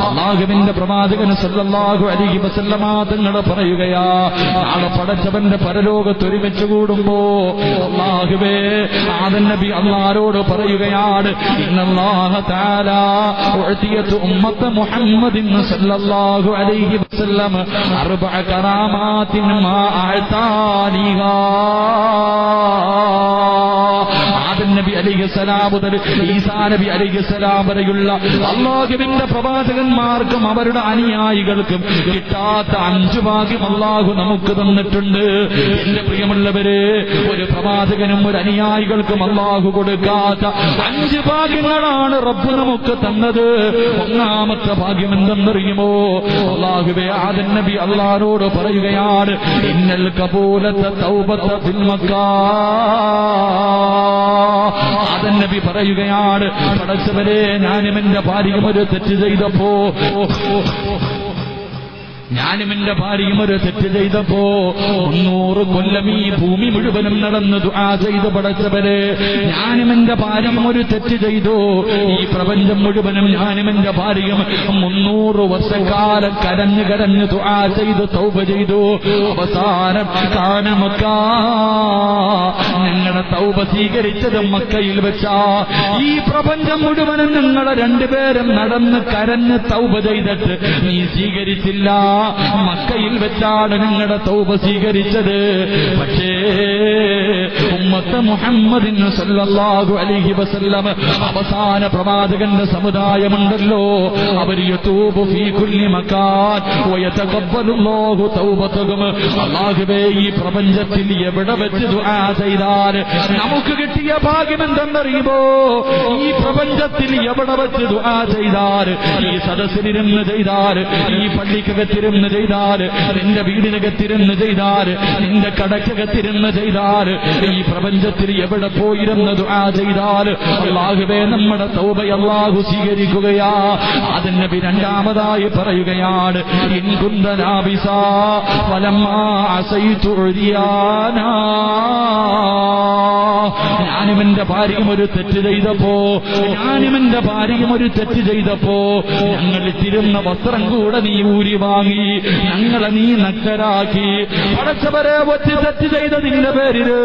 അല്ലാഹുവിന്റെ പ്രവാചകൻ സല്ലല്ലാഹു അലൈഹി വസല്ലമ തങ്ങൾ പറയുകയാ, നാളെ പടച്ചവന്റെ പരലോകത്ത് ഒരുമിച്ച് കൂടുമ്പോ അല്ലാഹുവേ ആദം നബി അല്ലാഹുവോട് പറയുകയാണ്, ഇന്നല്ലാഹ തആല ഉഅതിയതു ഉമ്മത മുഹമ്മദിൻ സല്ലല്ലാഹു അലൈഹി വസല്ലം അർബഅ കറാമാത്തിൻ മാ അഅതാനിഹാ. ആദം നബി അലൈഹിസ്സലാം മുതൽ ഈസാ നബി അലൈഹിസ്സലാം വരെയുള്ള അല്ലാഹുവിന്റെ പ്രവാചകന്മാർക്കും അവരുടെ അനുയായികൾക്കും കിട്ടാത്ത 5 ഭാഗ്യം അല്ലാഹു നമുക്ക് തന്നിട്ടുണ്ട്. എന്റെ പ്രിയമുള്ളവരെ, ഒരു പ്രവാചകനും ഒരു അനുയായികൾക്കും അല്ലാഹു കൊടുക്കാത്ത 5 ഭാഗ്യങ്ങളാണ് റബ്ബ് നമുക്ക് തന്നത്. ഒന്നാമത്തെ ഭാഗ്യം എന്തെന്നറിയുമോ? അല്ലാഹുവേ ആദം നബി അല്ലാഹുവോട് പറയുകയാണ്, ഇന്നൽ ഖബൂലത തൗബത ഫിൽ മക്കാ. ആദം നബി പറയുകയാണ്, പടച്ചവനെ ഞാനും എന്റെ ഭാര്യയും ഒരു തെറ്റ് ചെയ്തപ്പോ ഒരു തെറ്റ് ചെയ്തപ്പോ 300 കൊല്ലം ഈ ഭൂമി മുഴുവനും നടന്ന് ദുആ ചെയ്ത് പടച്ചവരെ ഞാനും എന്റെ ഭാര്യയും ഒരു തെറ്റ് ചെയ്തു. ഈ പ്രപഞ്ചം മുഴുവനും ഞാനും എന്റെ ഭാര്യയും 300 വർഷക്കാലം കരഞ്ഞ് ദുആ ചെയ്ത് തൗബ ചെയ്തു. അവസാനം മക്ക, ഞങ്ങളുടെ തൗബ സ്വീകരിച്ചത് മക്കയിൽ വെച്ചാ. ഈ പ്രപഞ്ചം മുഴുവനും ഞങ്ങളെ രണ്ടുപേരും നടന്ന് കരഞ്ഞ് തൗബ ചെയ്തിട്ട് നീ സ്വീകരിച്ചില്ല. മക്കയിൽ വെച്ചാണ് നിങ്ങളുടെ തൗബ സ്വീകരിച്ചത്. പക്ഷേ ഉമ്മത്ത് മുഹമ്മദിൻ സല്ലല്ലാഹു അലൈഹി വസല്ലം അവസാന പ്രവാചകന്റെ സമുദായമുണ്ടല്ലോ, അവർ യതൂബു ഫീ കുല്ലി മകാൻ വയതഖബ്ബലുല്ലാഹു തൗബതഹും. അല്ലാഹുവേ ഈ പ്രപഞ്ചത്തിൽ എവിടെ വെച്ച് ദുആ ചെയ്താൽ നമുക്ക് കിട്ടിയ ഭാഗ്യം എന്തെന്നറിയുമോ? ഈ പ്രപഞ്ചത്തിൽ എവിടെ വെച്ച് ദുആ ചെയ്താൽ, ഈ സദസ്സിലിരുന്ന് ചെയ്താൽ, ഈ പള്ളിക്കകത്തിരുന്ന് ചെയ്താൽ, നിന്റെ വീടിനകത്തിരുന്ന് ചെയ്താൽ, നിന്റെ കടക്കകത്തിരുന്ന് ചെയ്താൽ, ഈ പ്രപഞ്ചത്തിൽ എവിടെ പോയിരുന്ന് ദുആ ചെയ്താൽ അല്ലാഹുവേ നമ്മുടെ തൗബ അല്ലാഹു സ്വീകരിക്കുകയാ. ആദം നബി രണ്ടാമതായി പറയുകയാണ്, ഇൻ കുന്ത നാബിസാ ഫലമ്മാ അസൈതു ഉരിയാനാ. ഞാനും എന്റെ ഭാര്യയും ഒരു തെറ്റ് ചെയ്തപ്പോ ഞങ്ങൾ ഇട്ടിരുന്ന വസ്ത്രം കൂടെ നീ ഊരി വാങ്ങി, ഞങ്ങളെ നീ നഗ്നരാക്കി. പടച്ചവരെ ഒറ്റ തെറ്റ് ചെയ്തതിന്റെ പേരില്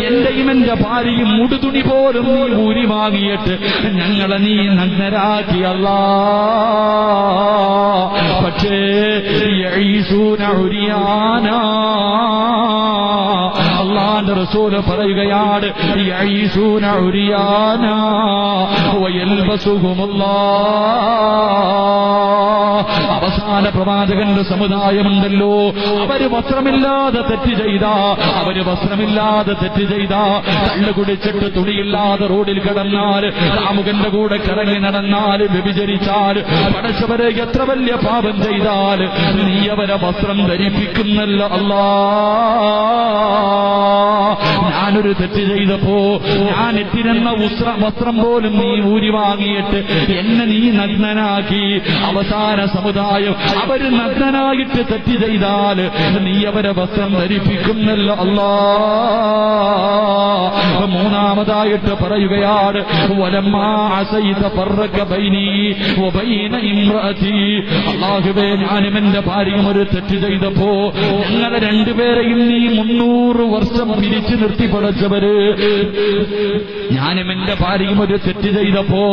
എന്റെയും എന്റെ ഭാര്യയും മുടുതുണി പോലും നീ ഊരി വാങ്ങിയിട്ട് ഞങ്ങളെ നീ നഗ്നരാക്കി അല്ലാ. പക്ഷേ അല്ലാഹുവിന്റെ റസൂല് പറയുകയാണ്, യഈസൂന ഉരിയാനാ വയൽബസുഹുമുല്ലാഹ്. അവസാന പ്രവാചകന്റെ സമുദായമുണ്ടല്ലോ, അവര് വസ്ത്രമില്ലാതെ തെറ്റ് ചെയ്ത കള്ളു കുടിച്ചിട്ട് തുണിയില്ലാതെ റോഡിൽ കിടന്നാൽ, കാമുകന്റെ കൂടെ കറങ്ങി നടന്നാൽ, വ്യഭിചരിച്ചാൽ, പടച്ചവരെ എത്ര വലിയ പാപം ചെയ്താൽ നീ അവരെ വസ്ത്രം ധരിപ്പിക്കുന്നല്ല അല്ലാ. ഞാനൊരു തെറ്റ് ചെയ്തപ്പോ ഞാൻ ഇട്ടിരുന്ന വസ്ത്രം പോലും നീ ഊരി വാങ്ങിയിട്ട് എന്നെ നീ നഗ്നനാക്കി. അവസാന സമുദായം അവര് നഗ്നനായിട്ട് തെറ്റ് ചെയ്താൽ നീ അവരെ വസ്ത്രം ധരിപ്പിക്കുന്നല്ല അല്ലാ. മൂന്നാമതായിട്ട് പറയുകയാണ്, വലമ്മാ അസൈത ഫറക ബൈനി വബൈന ഇംറഅതി. അല്ലാഹുവേ ഞാനും എന്റെ ഭാര്യയും ഒരു തെറ്റ് ചെയ്തപ്പോ ഞങ്ങളെ രണ്ടുപേരെയും നീ 300 വർഷം പിരിച്ചു നിർത്തി പടച്ചവര്. ഞാനും എന്റെ ഭാര്യയും ഒരു തെറ്റ് ചെയ്തപ്പോ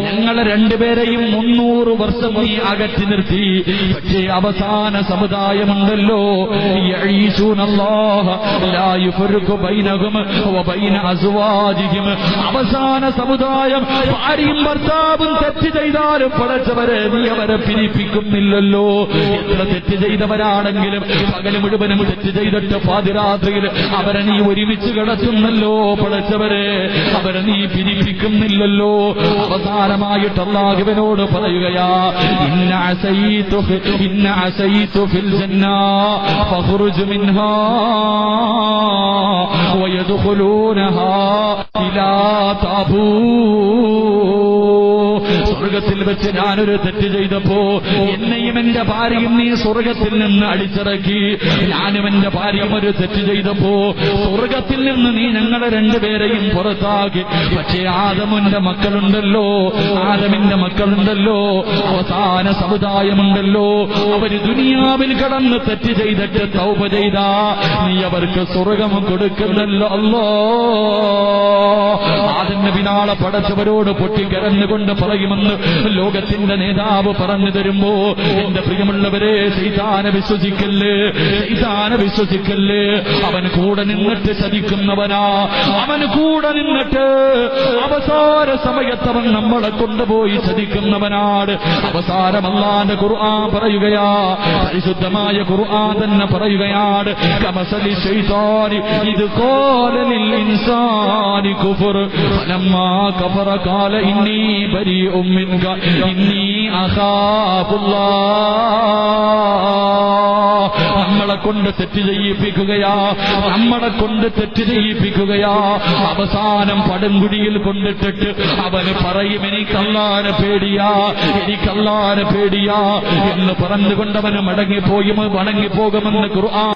ഞങ്ങളെ രണ്ടുപേരെയും 300 വർഷം നീ അകറ്റി നിർത്തി. പക്ഷേ അവസാന സമുദായമുണ്ടല്ലോ, അവസാന സമുദായം ഭാര്യയും ഭർത്താവും തെറ്റ് ചെയ്താലും പടച്ചവരെ നീ അവരെ പിരിപ്പിക്കുന്നില്ലല്ലോ. എത്ര തെറ്റ് ചെയ്തവരാണെങ്കിലും പകല് മുഴുവനും തെറ്റ് ചെയ്തിട്ട് പാതിരാത്രിയിൽ അവരെ നീ ഒരുമിച്ച് കിടത്തുന്നല്ലോ പടച്ചവരെ, അവരെ നീ പിരിപ്പിക്കുന്നില്ലല്ലോ. അവസാനമായിട്ട് അല്ലാഹുവിനോട് പറയുകയാ, ഇന്ന അസൈതു ഫിൽ ജന്ന ഫഖ്റുജ് മിൻഹാ വയദ്ഖുലൂനഹാ ഇലാ താബൂ. സ്വർഗ സ്വർഗത്തിൽ വെച്ച് ഞാനൊരു തെറ്റ് ചെയ്തപ്പോ എന്നെയും എന്റെ ഭാര്യയും നീ സ്വർഗത്തിൽ നിന്ന് അടിച്ചിറക്കി. ഞാനും എന്റെ ഭാര്യയും ഒരു തെറ്റ് ചെയ്തപ്പോ സ്വർഗത്തിൽ നിന്ന് നീ ഞങ്ങളെ രണ്ടുപേരെയും പുറത്താക്കി. പക്ഷേ ആദമിന്റെ മക്കളുണ്ടല്ലോ, അവസാന സമുദായമുണ്ടല്ലോ, അവര് ദുനിയാവിൽ കടന്ന് തെറ്റ് ചെയ്തിട്ട് തൗബ ചെയ്താ നീ അവർക്ക് സ്വർഗം കൊടുക്കുന്നല്ലോ. അല്ലാ, ആദം നബി നാളെ പടച്ചവരോട് പൊട്ടിക്കരഞ്ഞുകൊണ്ട് പറയുമെന്ന് ലോകത്തിന്റെ നേതാവ് പറഞ്ഞു തരുമ്പോ, എന്റെ പ്രിയമുള്ളവരെ, ശൈത്താനെ വിശ്വസിക്കല്ലേ. അവൻ കൂടെ നിന്നിട്ട് ചതിക്കുന്നവനാ. അവൻ കൂടെ നിന്നിട്ട് അവസാന സമയത്ത് അവൻ നമ്മളെ കൊണ്ടുപോയി ചതിക്കുന്നവനാണ്. അവസാനം അല്ലാഹുവിന്റെ ഖുർആൻ പറയുകയാ, പരിശുദ്ധമായ ഖുർആൻ തന്നെ പറയുകയാണ്, കമസലി ശൈത്താനി ഇദ് ഖാല ലിൽ ഇൻസാനി കുഫർ ഫലമ്മാ കഫറ ഖാല ഇന്നി ബരീഉം മിൻക ഇന്നി അഖാഫുല്ലാഹ്. നമ്മളെ കൊണ്ട് തെറ്റ് ചെയ്യിപ്പിക്കുകയാ. അവസാനം പടുംകുഴിയിൽ കൊണ്ടിട്ടിട്ട് അവന് പറയും, എനിക്കല്ലാഹുവിനെ പേടിയാ എന്ന് പറഞ്ഞുകൊണ്ട് അവന് മടങ്ങിപ്പോകുമെന്ന് ഖുർആൻ